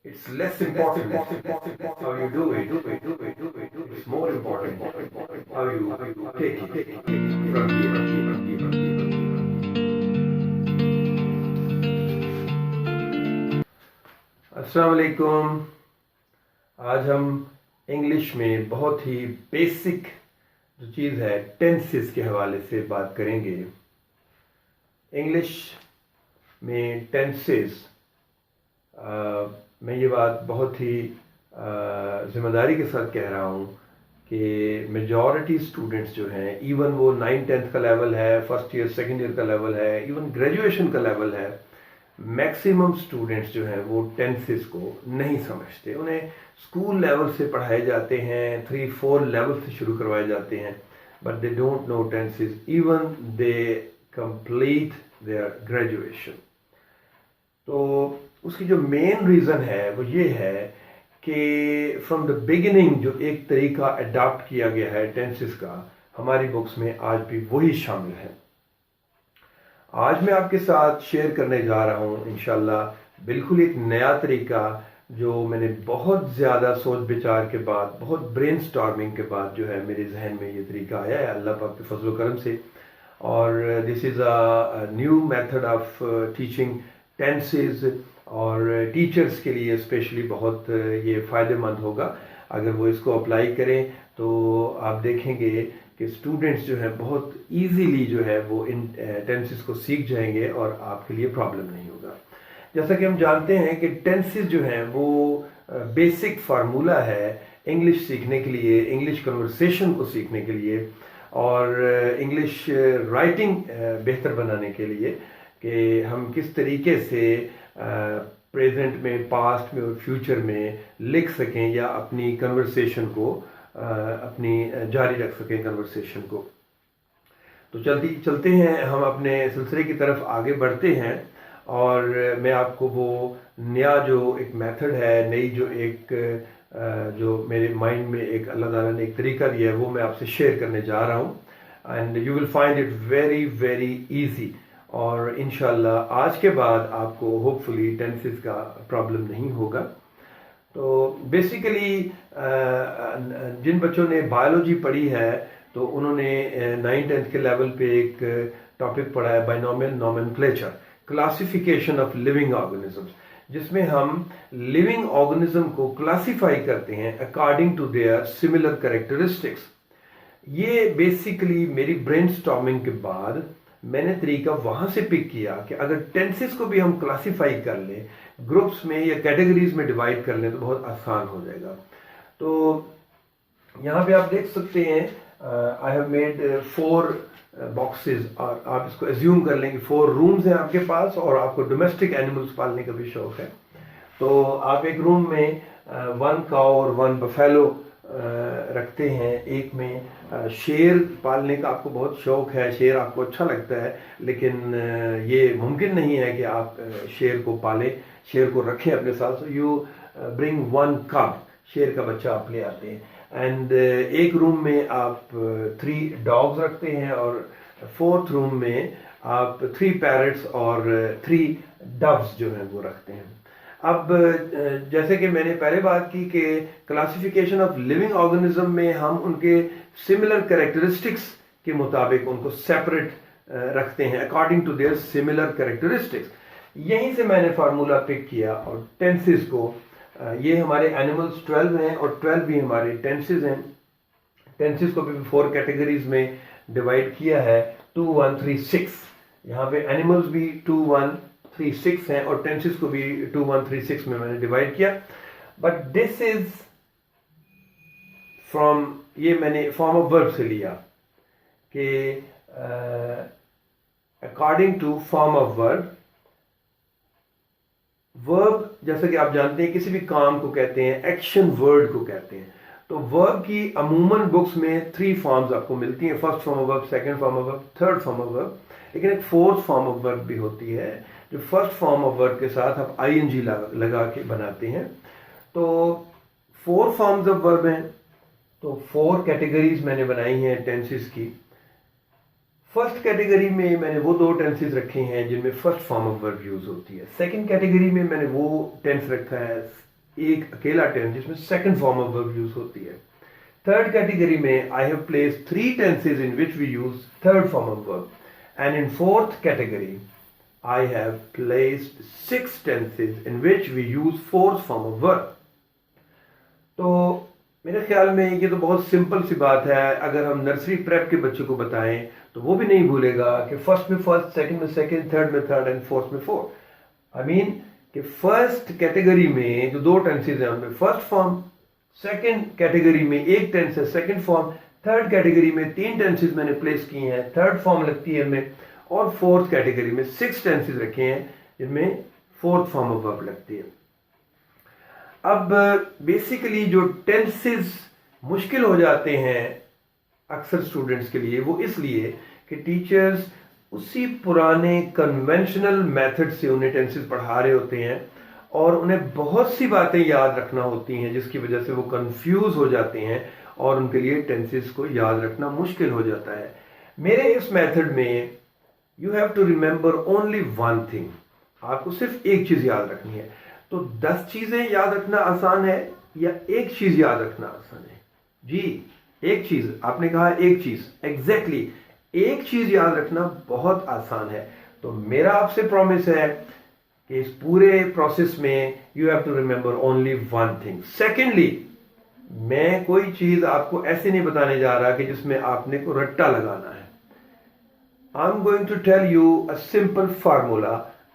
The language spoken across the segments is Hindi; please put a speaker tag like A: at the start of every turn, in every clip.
A: It's less important how you do it. It's more important how you take it from here. अस्सलाम वालेकुम। आज हम इंग्लिश में बहुत ही बेसिक जो चीज़ है टेंसेस के हवाले से बात करेंगे। इंग्लिश में टेंसेस मैं ये बात बहुत ही ज़िम्मेदारी के साथ कह रहा हूँ कि मेजॉरिटी स्टूडेंट्स जो हैं, इवन वो 9th-10th का लेवल है, फर्स्ट ईयर सेकंड ईयर का लेवल है, इवन ग्रेजुएशन का लेवल है, मैक्सिमम स्टूडेंट्स जो हैं वो टेंसेस को नहीं समझते। उन्हें स्कूल लेवल से पढ़ाए जाते हैं, 3-4 लेवल से शुरू करवाए जाते हैं, but they don't know tenses even they complete their graduation. तो उसकी जो मेन रीज़न है वो ये है कि फ्रॉम द बिगिनिंग जो एक तरीका अडॉप्ट किया गया है टेंसेस का, हमारी बुक्स में आज भी वही शामिल है। आज मैं आपके साथ शेयर करने जा रहा हूँ इंशाल्लाह बिल्कुल एक नया तरीका जो मैंने बहुत ज़्यादा सोच विचार के बाद, बहुत ब्रेनस्टॉर्मिंग के बाद जो है मेरे जहन में ये तरीका आया है अल्लाह पाक के फजल करम से। और this is a new method of teaching tenses और टीचर्स के लिए स्पेशली बहुत ये फ़ायदेमंद होगा। अगर वो इसको अप्लाई करें तो आप देखेंगे कि स्टूडेंट्स जो हैं बहुत इजीली जो है वो इन टेंसेस को सीख जाएंगे और आपके लिए प्रॉब्लम नहीं होगा। जैसा कि हम जानते हैं कि टेंसेस जो हैं वो बेसिक फार्मूला है इंग्लिश सीखने के लिए, इंग्लिश कन्वर्सेशन को सीखने के लिए और इंग्लिश राइटिंग बेहतर बनाने के लिए कि हम किस तरीके से प्रेजेंट में, पास्ट में और फ्यूचर में लिख सकें या अपनी कन्वर्सेशन को अपनी जारी रख सकें कन्वर्सेशन को। तो चलते हैं, हम अपने सिलसिले की तरफ आगे बढ़ते हैं और मैं आपको वो नया जो एक मेथड है, नई जो एक जो मेरे माइंड में एक अल्लाह ताला ने एक तरीका दिया है वो मैं आपसे शेयर करने जा रहा हूँ and you will find it very very easy. और इंशाल्लाह आज के बाद आपको होपफुली टेंसेस का प्रॉब्लम नहीं होगा। तो बेसिकली जिन बच्चों ने बायोलॉजी पढ़ी है तो उन्होंने 9th-10th के लेवल पे एक टॉपिक पढ़ा है binomial nomenclature, classification of living organisms, जिसमें हम लिविंग ऑर्गेनिज्म को क्लासिफाई करते हैं according to their similar characteristics. ये बेसिकली मेरी ब्रेनस्टॉर्मिंग के बाद मैंने तरीका वहां से पिक किया कि अगर टेंसेस को भी हम क्लासिफाई कर लें, ग्रुप्स में या कैटेगरीज में डिवाइड कर लें तो बहुत आसान हो जाएगा। तो यहाँ पे आप देख सकते हैं आई हैव मेड 4 बॉक्सेस और आप इसको एज्यूम कर लें कि 4 रूम्स हैं आपके पास और आपको डोमेस्टिक एनिमल्स पालने का भी शौक है। तो आप एक रूम में 1 काऊ और 1 बफेलो रखते हैं, एक में शेर पालने का आपको बहुत शौक है, शेर आपको अच्छा लगता है, लेकिन ये मुमकिन नहीं है कि आप शेर को पालें, शेर को रखें अपने साथ। सो यू ब्रिंग 1 कब, शेर का बच्चा आप ले आते हैं एंड एक रूम में आप 3 डॉग्स रखते हैं और 4th रूम में आप 3 पैरट्स और 3 डव्स जो हैं वो रखते हैं। अब जैसे कि मैंने पहले बात की कि क्लासिफिकेशन ऑफ लिविंग ऑर्गेनिज्म में हम उनके सिमिलर कैरेक्टरिस्टिक्स के मुताबिक उनको सेपरेट रखते हैं according to their similar characteristics. यहीं से मैंने फार्मूला पिक किया और टेंसेस को, ये हमारे एनिमल्स 12 हैं और 12 भी हमारे टेंसेस हैं। टेंसेस को भी 4 कैटेगरीज में डिवाइड किया है, 2, 1, 3, 6। यहाँ पे एनिमल्स भी 2, 1, 3, 6 हैं और टेंसेस को भी 2, 1, 3, 6 में मैंने डिवाइड किया। बट दिस इज फ्रॉम, ये मैंने फॉर्म ऑफ वर्ब से लिया कि according to form of verb. Verb जैसा कि आप जानते हैं किसी भी काम को कहते हैं, एक्शन वर्ड को कहते हैं। तो वर्ब की अमूमन बुक्स में 3 फॉर्म्स आपको मिलती हैं, first form of verb, second form of verb, third form of verb, लेकिन एक 4th फॉर्म ऑफ वर्ब भी होती है जो फर्स्ट फॉर्म ऑफ वर्ब के साथ आप ing लगा के बनाते हैं। तो 4 फॉर्म्स ऑफ वर्ब हैं, तो 4 कैटेगरीज मैंने बनाई हैं टेंसेस की। फर्स्ट कैटेगरी में मैंने वो 2 टेंसेस रखे हैं जिनमें first form of verb use होती है। सेकंड कैटेगरी में मैंने वो टेंस रखा है एक अकेला टेंस जिसमें second form of verb use होती है। थर्ड कैटेगरी में I have placed 3 tenses in which we use third form of verb, and in fourth category I have placed 6 tenses in which we use fourth form of verb. तो मेरे ख्याल में ये तो बहुत सिंपल सी बात है। अगर हम नर्सरी प्रेप के बच्चे को बताएं तो वो भी नहीं भूलेगा कि फर्स्ट में फर्स्ट, सेकंड में सेकंड, थर्ड में थर्ड एंड फोर्थ में फोर्थ। आई मीन कि फर्स्ट कैटेगरी में जो 2 टेंसेज हैं उनमें फर्स्ट फॉर्म, सेकंड कैटेगरी में 1 टेंस है सेकंड फॉर्म, थर्ड कैटेगरी में 3 टेंसेज मैंने प्लेस किए हैं, थर्ड फॉर्म लगती है इनमें, और फोर्थ कैटेगरी में 6 टेंसेज रखे हैं जिनमें फोर्थ फॉर्म ऑफ वर्ब लगती है। अब बेसिकली जो टेंसेज मुश्किल हो जाते हैं अक्सर स्टूडेंट्स के लिए, वो इसलिए कि टीचर्स उसी पुराने कन्वेंशनल मेथड से उन्हें टेंसेज पढ़ा रहे होते हैं और उन्हें बहुत सी बातें याद रखना होती हैं जिसकी वजह से वो कंफ्यूज हो जाते हैं और उनके लिए टेंसेज को याद रखना मुश्किल हो जाता है। मेरे इस मेथड में you have to remember only one thing, आपको सिर्फ एक चीज याद रखनी है। तो 10 चीजें याद रखना आसान है या एक चीज याद रखना आसान है? जी, एक चीज। आपने कहा एक चीज, एग्जैक्टली एक चीज याद रखना बहुत आसान है। तो मेरा आपसे प्रॉमिस है कि इस पूरे प्रोसेस में you have to remember only one thing. Secondly, मैं कोई चीज आपको ऐसे नहीं बताने जा रहा कि जिसमें आपने को रट्टा लगाना है। I'm going to tell you a simple formula.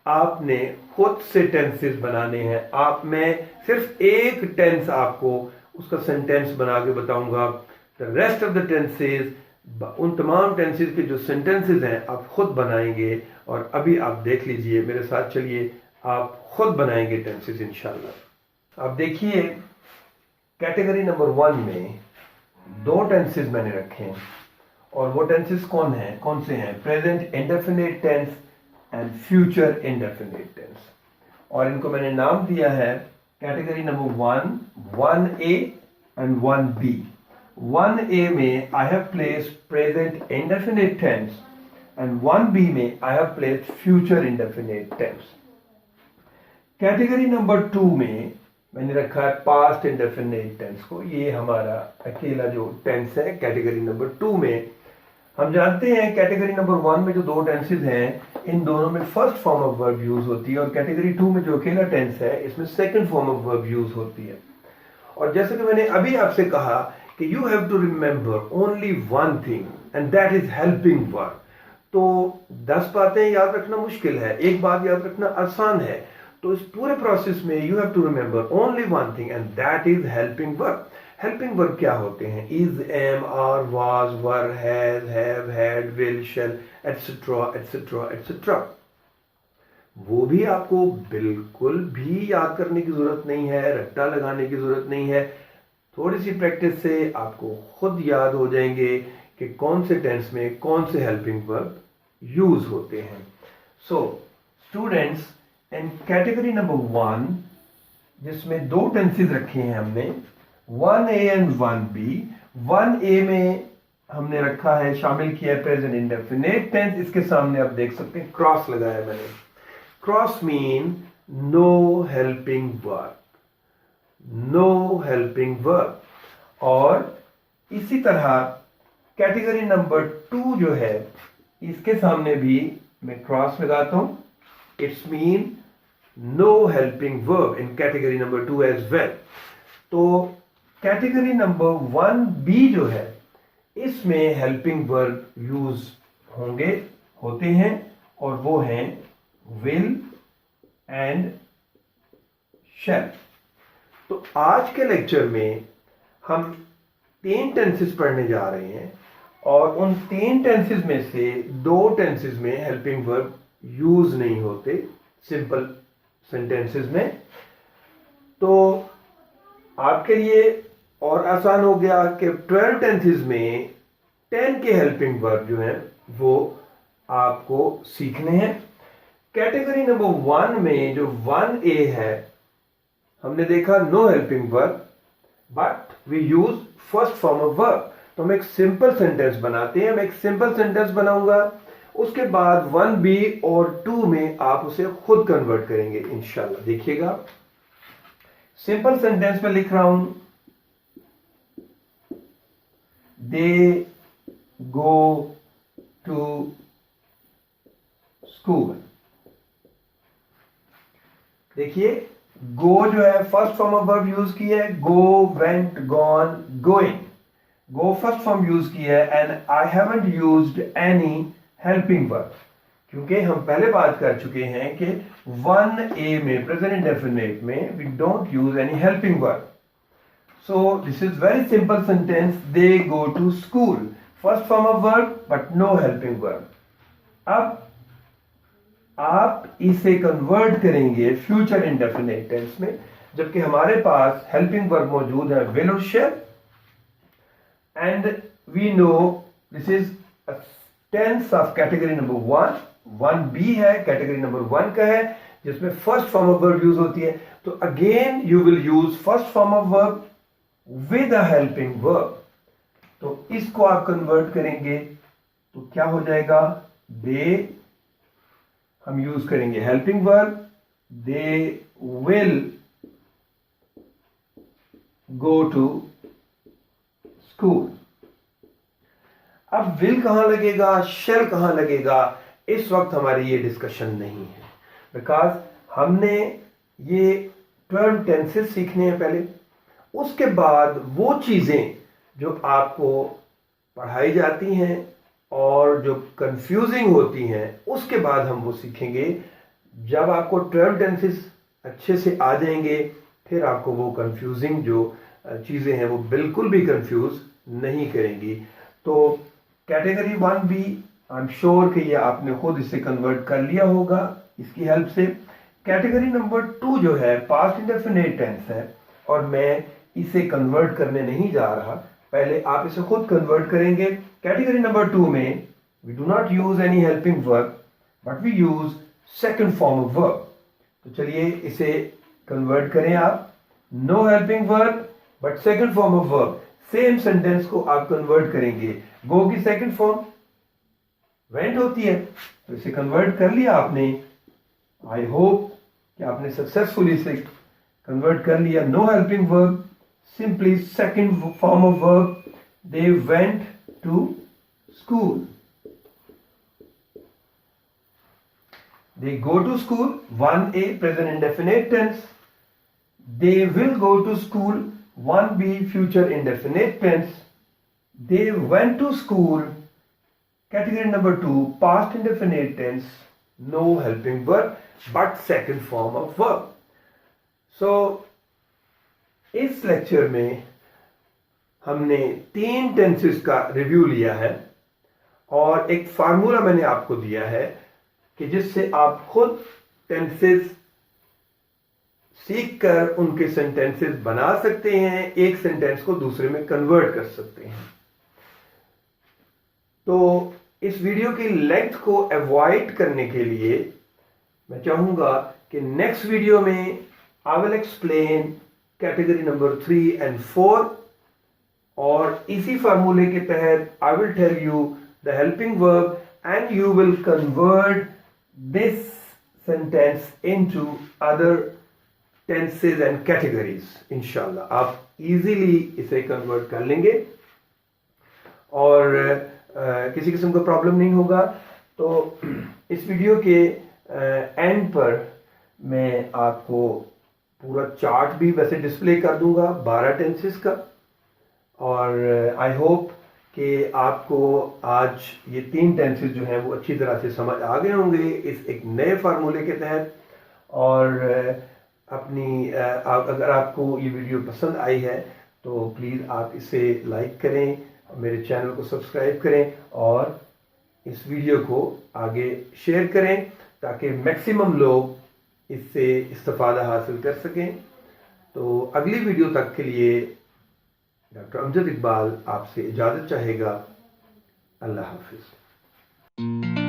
A: आपने खुद से टेंसेस बनाने हैं। मैं सिर्फ एक टेंस आपको उसका सेंटेंस बना के बताऊंगा। The rest of the tenses, उन तमाम टेंसेस के जो सेंटेंसेस हैं आप खुद बनाएंगे। और अभी आप देख लीजिए मेरे साथ, चलिए आप खुद बनाएंगे टेंसेस इंशाल्लाह। आप देखिए कैटेगरी नंबर 1 में 2 टेंसेस मैंने रखे हैं और वो टेंसेस कौन से हैं? Present indefinite tense and future indefinite tense. और इनको मैंने नाम दिया है category number 1, 1A and 1B। 1A में I have placed present indefinite tense and 1B में I have placed future indefinite tense. Category number 2 में मैंने रखा है पास्ट इंडेफिनिट टेंस को। ये हमारा अकेला जो टेंस है कैटेगरी नंबर 2 में। हम जानते हैं कैटेगरी नंबर 1 में जो 2 टेंसेज हैं इन दोनों में first form of verb use होती है और कैटेगरी 2 में जो अकेला टेंस है इसमें second form of verb use होती है। और जैसे कि मैंने अभी आपसे कहा कि you have to remember only one thing and that is helping verb. तो 10 बातें याद रखना मुश्किल है, एक बात याद रखना आसान है। तो इस पूरे प्रोसेस में you have to remember only one thing and that is helping verb. Helping verb क्या होते हैं? Is, am, are, was, were, has, have, had, will, shall, etcetera etcetera etcetera. वो भी आपको बिल्कुल भी याद करने की जरूरत नहीं है, रट्टा लगाने की जरूरत नहीं है। थोड़ी सी प्रैक्टिस से आपको खुद याद हो जाएंगे कि कौन से टेंस में कौन से हेल्पिंग वर्ब यूज होते हैं। सो स्टूडेंट्स, इन कैटेगरी नंबर 1 जिसमें 2 टेंसेज रखे हैं हमने 1A एंड 1B। 1A में हमने रखा है, शामिल किया है प्रेजेंट इंडेफिनिट टेंस। इसके सामने आप देख सकते हैं क्रॉस लगाया मैंने। Cross mean no helping verb, no helping verb. और इसी तरह कैटेगरी नंबर 2 जो है इसके सामने भी मैं क्रॉस लगाता हूं। It's mean no helping verb in category number 2 as well. तो कैटेगरी नंबर 1B जो है इसमें हेल्पिंग वर्ब यूज होते हैं और वो हैं विल एंड शैल। तो आज के लेक्चर में हम 3 टेंसेस पढ़ने जा रहे हैं और उन 3 टेंसेस में से 2 टेंसेस में हेल्पिंग वर्ब यूज नहीं होते सिंपल सेंटेंसेस में। तो आपके लिए और आसान हो गया कि 12 टेंसेस में 10 के हेल्पिंग वर्ब जो हैं वो आपको सीखने हैं। कैटेगरी नंबर 1 में जो 1A है हमने देखा no helping verb but we use first form of verb. तो हम एक सिंपल सेंटेंस बनाते हैं। मैं एक सिंपल सेंटेंस बनाऊंगा, उसके बाद 1B और 2 में आप उसे खुद कन्वर्ट करेंगे इंशाल्लाह। देखिएगा सिंपल सेंटेंस में लिख रहा हूं, दे गो टू स्कूल। देखिए गो जो है first form of verb use किया है, गो, वेंट, गॉन, गोइंग। गो फर्स्ट फॉर्म यूज किया है and I haven't used any helping verb, क्योंकि हम पहले बात कर चुके हैं कि 1A में प्रेजेंट इंडेफिनिट में we don't use any helping verb. So this is very simple sentence, they go to school, first form of verb but no helping verb। अब आप इसे कन्वर्ट करेंगे फ्यूचर इंडेफिनिट टेंस में, जबकि हमारे पास हेल्पिंग वर्ब मौजूद है विल और shall, and we know this is tense of category number 1। 1B है, कैटेगरी नंबर 1 का है, जिसमें first form of verb use होती है। तो again you will use first form of verb with a helping verb. तो इसको आप कन्वर्ट करेंगे तो क्या हो जाएगा, दे, हम यूज करेंगे helping verb, they will go to school. अब विल कहां लगेगा, शेल कहां लगेगा, इस वक्त हमारी ये डिस्कशन नहीं है, बिकॉज हमने ये टर्म टेंसेस सीखने हैं पहले, उसके बाद वो चीजें जो आपको पढ़ाई जाती हैं और जो कंफ्यूजिंग होती हैं उसके बाद हम वो सीखेंगे। जब आपको टर्म टेंसेस अच्छे से आ जाएंगे फिर आपको वो कंफ्यूजिंग जो चीजें हैं वो बिल्कुल भी कंफ्यूज नहीं करेंगी। तो category 1B I am sure कि ये आपने खुद इसे कन्वर्ट कर लिया होगा इसकी हेल्प से। कैटेगरी नंबर 2 जो है पास्ट इंडेफिनिट टेंस है और मैं इसे कन्वर्ट करने नहीं जा रहा, पहले आप इसे खुद कन्वर्ट करेंगे। कैटेगरी नंबर 2 में we do not use any helping verb but we use second form of verb. तो चलिए इसे कन्वर्ट करें आप, no helping verb but second form of verb. Same sentence को आप कन्वर्ट करेंगे, गो की सेकंड फॉर्म वेंट होती है, तो इसे कन्वर्ट कर लिया आपने। आई होप कि आपने सक्सेसफुली इसे कन्वर्ट कर लिया। No helping verb, simply second form of verb, they went to school। They go to school, 1A present indefinite tense, they will go to school, 1B future indefinite tense, they went to school, category number 2 past indefinite tense, no helping verb but second form of verb। So इस लेक्चर में हमने 3 टेंसेस का रिव्यू लिया है और एक फार्मूला मैंने आपको दिया है कि जिससे आप खुद टेंसेस सीखकर उनके सेंटेंसेस बना सकते हैं, एक सेंटेंस को दूसरे में कन्वर्ट कर सकते हैं। तो इस वीडियो की लेंथ को अवॉइड करने के लिए मैं चाहूंगा कि नेक्स्ट वीडियो में I will explain category number 3 and 4 और इसी फार्मूले के तहत I will tell you the helping verb and you will convert this sentence into other tenses and categories. इंशाल्लाह आप इजीली इसे कन्वर्ट कर लेंगे और किसी किस्म का प्रॉब्लम नहीं होगा। तो इस वीडियो के एंड पर मैं आपको पूरा चार्ट भी वैसे डिस्प्ले कर दूंगा 12 टेंसेस का, और आई होप कि आपको आज ये 3 टेंसेस जो हैं वो अच्छी तरह से समझ आ गए होंगे इस एक नए फार्मूले के तहत। और अगर आपको ये वीडियो पसंद आई है तो प्लीज़ आप इसे लाइक करें, मेरे चैनल को सब्सक्राइब करें और इस वीडियो को आगे शेयर करें ताकि मैक्सिमम लोग इससे इस्तिफादा हासिल कर सकें। तो अगली वीडियो तक के लिए डॉक्टर अमजद इकबाल आपसे इजाज़त चाहेगा। अल्लाह हाफिज़।